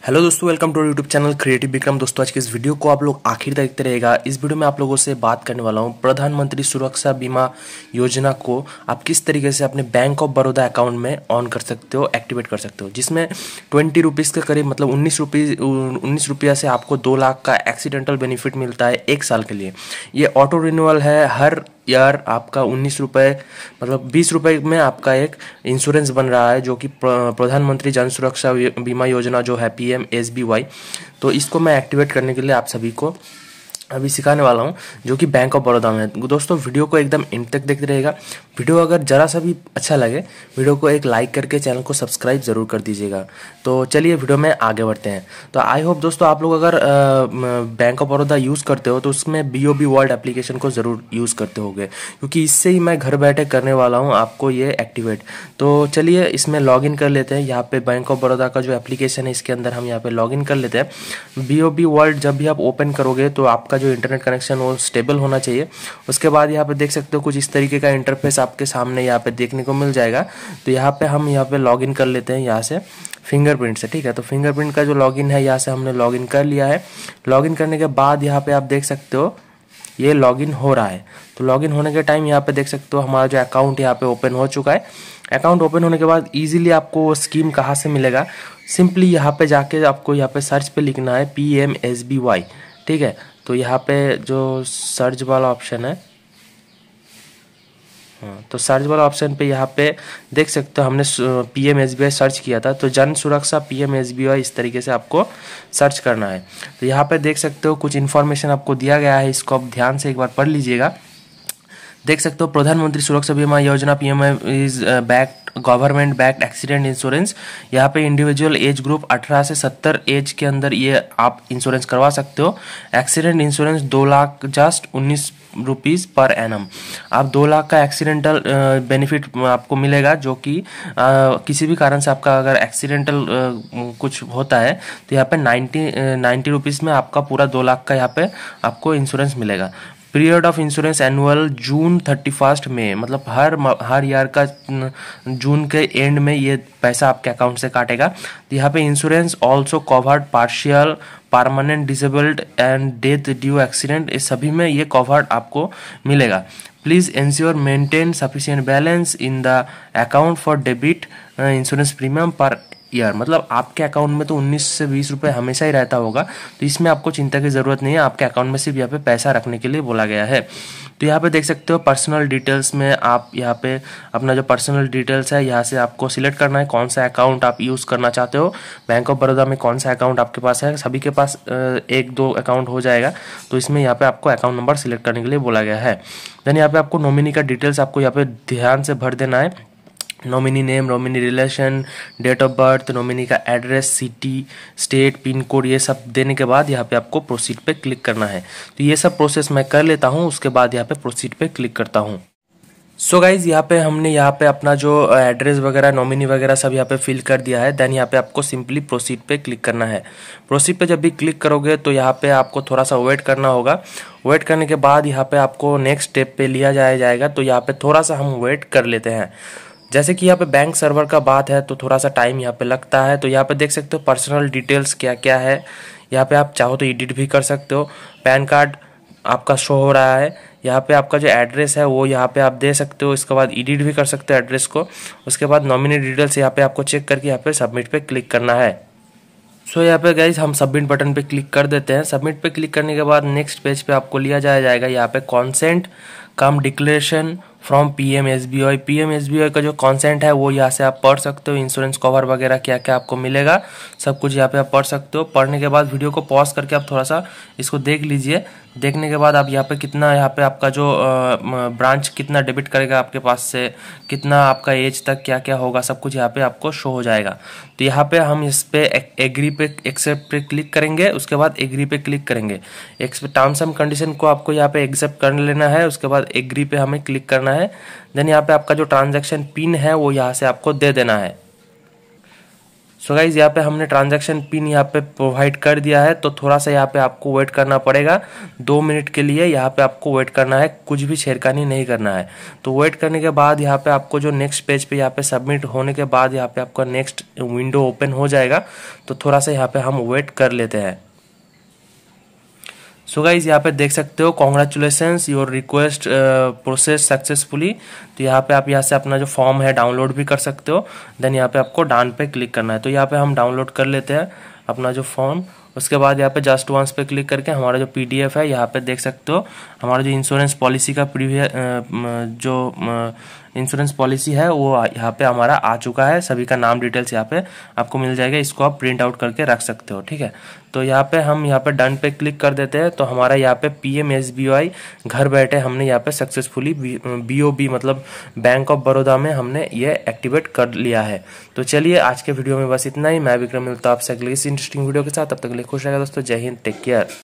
Hello दोस्तों, welcome to YouTube channel creative Vikram. दोस्तों, आज के इस वीडियो को आप लोग आखिर तक देखते रहेगा। इस वीडियो में आप लोगों से बात करने वाला हूं प्रधानमंत्री सुरक्षा बीमा योजना को आप किस तरीके से अपने बैंक ऑफ बड़ौदा अकाउंट में ऑन कर सकते हो, एक्टिवेट कर सकते हो, जिसमें 20 रुपीज़ के करीब मतलब 19 रुपया से आपको 2 लाख का एक्सीडेंटल बेनिफिट मिलता है 1 साल के लिए। ये ऑटो रिन्यूअल है। हर यार आपका 19 रुपये मतलब 20 रुपये में आपका एक इंश्योरेंस बन रहा है, जो कि प्रधानमंत्री जन सुरक्षा बीमा योजना जो है PMSBY। तो इसको मैं एक्टिवेट करने के लिए आप सभी को अभी सिखाने वाला हूं, जो कि बैंक ऑफ बड़ौदा में है। दोस्तों, वीडियो को एकदम एंड तक देखते रहेगा। वीडियो अगर जरा सा भी अच्छा लगे, वीडियो को एक लाइक करके चैनल को सब्सक्राइब जरूर कर दीजिएगा। तो चलिए वीडियो में आगे बढ़ते हैं। तो आई होप दोस्तों आप लोग अगर बैंक ऑफ बड़ौदा यूज़ करते हो तो उसमें BOB वर्ल्ड एप्लीकेशन को ज़रूर यूज़ करते होगे, क्योंकि इससे ही मैं घर बैठे करने वाला हूँ आपको ये एक्टिवेट। तो चलिए इसमें लॉगिन कर लेते हैं। यहाँ पे बैंक ऑफ बड़ौदा का जो एप्लीकेशन है इसके अंदर हम यहाँ पे लॉगिन कर लेते हैं। BOB वर्ल्ड जब भी आप ओपन करोगे तो आपका जो इंटरनेट कनेक्शन वो स्टेबल होना चाहिए। उसके बाद यहाँ पे देख सकते हो कुछ इस तरीके का इंटरफेस आपके सामने यहाँ पे देखने को मिल जाएगा। तो यहाँ पे हम यहाँ पे लॉगिन कर लेते हैं यहाँ से फिंगरप्रिंट से। ठीक है, तो फिंगरप्रिंट का जो लॉगिन है यहाँ से हमने लॉगिन कर लिया है। लॉगिन करने के बाद यहाँ पे आप देख सकते हो ये लॉगिन हो रहा है। तो लॉगिन होने के टाइम यहाँ पे देख सकते हो हमारा जो अकाउंट यहाँ पे ओपन हो चुका है। अकाउंट ओपन होने के बाद इजीली आपको वो स्कीम कहाँ से मिलेगा, सिंपली यहाँ पे जाके आपको यहाँ पे सर्च पे लिखना है PMSBY। ठीक है, तो यहाँ पे जो सर्च वाला ऑप्शन है, तो सर्च वाला ऑप्शन पे यहाँ पे देख सकते हो हमने PMSBY सर्च किया था। तो जन सुरक्षा PMSBY इस तरीके से आपको सर्च करना है। तो यहाँ पे देख सकते हो कुछ इन्फॉर्मेशन आपको दिया गया है, इसको आप ध्यान से एक बार पढ़ लीजिएगा। देख सकते हो प्रधानमंत्री सुरक्षा बीमा योजना PM is backed government backed accident insurance. यहाँ पे इंडिविजुअल एज ग्रुप 18 से 70 एज के अंदर ये आप इंश्योरेंस करवा सकते हो। Accident insurance 2 lakh just 19 rupees per annum. आप 2 लाख का एक्सीडेंटल बेनिफिट आपको मिलेगा, जो कि किसी भी कारण से आपका अगर एक्सीडेंटल कुछ होता है तो यहाँ पे 90 रुपीज़ में आपका पूरा 2 लाख का यहाँ पे आपको इंश्योरेंस मिलेगा। पीरियड ऑफ इंश्योरेंस एनुअल जून 31 में, मतलब हर ईयर का जून के एंड में ये पैसा आपके अकाउंट से काटेगा। तो यहाँ पे insurance also covered partial permanent disabled and death due accident, इस सभी में ये कवर्ड आपको मिलेगा। Please ensure maintain sufficient balance in the account for debit insurance premium per year. मतलब आपके अकाउंट में तो 19 से 20 रुपये हमेशा ही रहता होगा, तो इसमें आपको चिंता की ज़रूरत नहीं है। आपके अकाउंट में सिर्फ यहाँ पे पैसा रखने के लिए बोला गया है। तो यहाँ पे देख सकते हो पर्सनल डिटेल्स में आप यहाँ पे अपना जो पर्सनल डिटेल्स है यहाँ से आपको सिलेक्ट करना है कौन सा अकाउंट आप यूज़ करना चाहते हो। बैंक ऑफ बड़ौदा में कौन सा अकाउंट आपके पास है, सभी के पास 1-2 अकाउंट हो जाएगा। तो इसमें यहाँ पे आपको अकाउंट नंबर सिलेक्ट करने के लिए बोला गया है। देन यहाँ पे आपको नॉमिनी का डिटेल्स आपको यहाँ पे ध्यान से भर देना है। Nominee name, nominee relation, date of birth, nominee का address, city, state, pin code, ये सब देने के बाद यहाँ पे आपको प्रोसीड पे क्लिक करना है। तो ये सब प्रोसेस मैं कर लेता हूँ, उसके बाद यहाँ पे प्रोसीड पे क्लिक करता हूँ। सो गाइज यहाँ पे हमने यहाँ पे अपना जो एड्रेस वगैरह, नॉमिनी वगैरह सब यहाँ पे फिल कर दिया है। देन यहाँ पे आपको सिंपली प्रोसीड पे क्लिक करना है। प्रोसीड पे जब भी क्लिक करोगे तो यहाँ पे आपको थोड़ा सा वेट करना होगा। वेट करने के बाद यहाँ पे आपको नेक्स्ट स्टेप पे लिया जाएगा। तो यहाँ पे थोड़ा सा हम वेट कर लेते हैं। जैसे कि यहाँ पे बैंक सर्वर का बात है तो थोड़ा सा टाइम यहाँ पे लगता है। तो यहाँ पे देख सकते हो पर्सनल डिटेल्स क्या क्या है। यहाँ पे आप चाहो तो एडिट भी कर सकते हो। पैन कार्ड आपका शो हो रहा है। यहाँ पे आपका जो एड्रेस है वो यहाँ पे आप दे सकते हो। इसके बाद एडिट भी कर सकते हो एड्रेस को। उसके बाद नॉमिनी डिटेल्स यहाँ पे आपको चेक करके यहाँ पे सबमिट पे क्लिक करना है। सो यहाँ पे गाइज हम सबमिट बटन पे क्लिक कर देते हैं। सबमिट पे क्लिक करने के बाद नेक्स्ट पेज पे आपको लिया जाएगा यहाँ पे consent cum declaration from PMSBY। PMSBY का जो कॉन्सेंट है वो यहाँ से आप पढ़ सकते हो। इंश्योरेंस कवर वगैरह क्या क्या आपको मिलेगा सब कुछ यहाँ पे आप पढ़ सकते हो। पढ़ने के बाद वीडियो को पॉज करके आप थोड़ा सा इसको देख लीजिए। देखने के बाद आप यहाँ पे कितना यहाँ पे आपका जो ब्रांच कितना डेबिट करेगा आपके पास से, कितना आपका एज तक क्या क्या होगा, सब कुछ यहाँ पे आपको शो हो जाएगा। तो यहाँ पे हम इस पे एग्री पे एक्सेप्ट पे क्लिक करेंगे। उसके बाद एग्री पे क्लिक करेंगे। टर्म्स एंड कंडीशन को आपको यहाँ पे एक्सेप्ट कर लेना है। उसके बाद एग्री पे हमें क्लिक करना है। देन यहाँ पे आपका जो ट्रांजैक्शन पिन है वो यहाँ से आपको दे देना है। सो गाइज यहाँ पे हमने ट्रांजैक्शन पिन यहाँ पे प्रोवाइड कर दिया है, तो थोड़ा सा यहाँ पे आपको वेट करना पड़ेगा 2 मिनट के लिए। यहाँ पे आपको वेट करना है, कुछ भी छेड़खानी नहीं करना है। तो वेट करने के बाद यहाँ पे आपको जो नेक्स्ट पेज पे यहाँ पे सबमिट होने के बाद यहाँ पे आपका नेक्स्ट विंडो ओपन हो जाएगा। तो थोड़ा सा यहाँ पे हम वेट कर लेते हैं। सो गाइज यहाँ पे देख सकते हो, congratulations your request process successfully. तो यहाँ पे आप यहाँ से अपना जो फॉर्म है डाउनलोड भी कर सकते हो। देन यहाँ पे आपको डन पे क्लिक करना है। तो यहाँ पे हम डाउनलोड कर लेते हैं अपना जो फॉर्म। उसके बाद यहाँ पे जस्ट वंस पे क्लिक करके हमारा जो PDF है यहाँ पे देख सकते हो, हमारा जो इंश्योरेंस पॉलिसी का प्रीवियस जो इंश्योरेंस पॉलिसी है वो यहाँ पे हमारा आ चुका है। सभी का नाम डिटेल्स यहाँ पे आपको मिल जाएगा, इसको आप प्रिंट आउट करके रख सकते हो, ठीक है। तो यहाँ पे हम यहाँ पे डन पे क्लिक कर देते हैं। तो हमारा यहाँ पे PMSBY घर बैठे हमने यहाँ पे सक्सेसफुली BOB मतलब बैंक ऑफ बड़ौदा में हमने ये एक्टिवेट कर लिया है। तो चलिए आज के वीडियो में बस इतना ही। मैं विक्रम मिलता हूँ आपसे अगले इस इंटरेस्टिंग वीडियो के साथ। तब तक के लिए खुश रहेगा दोस्तों। जय हिंद, टेक केयर।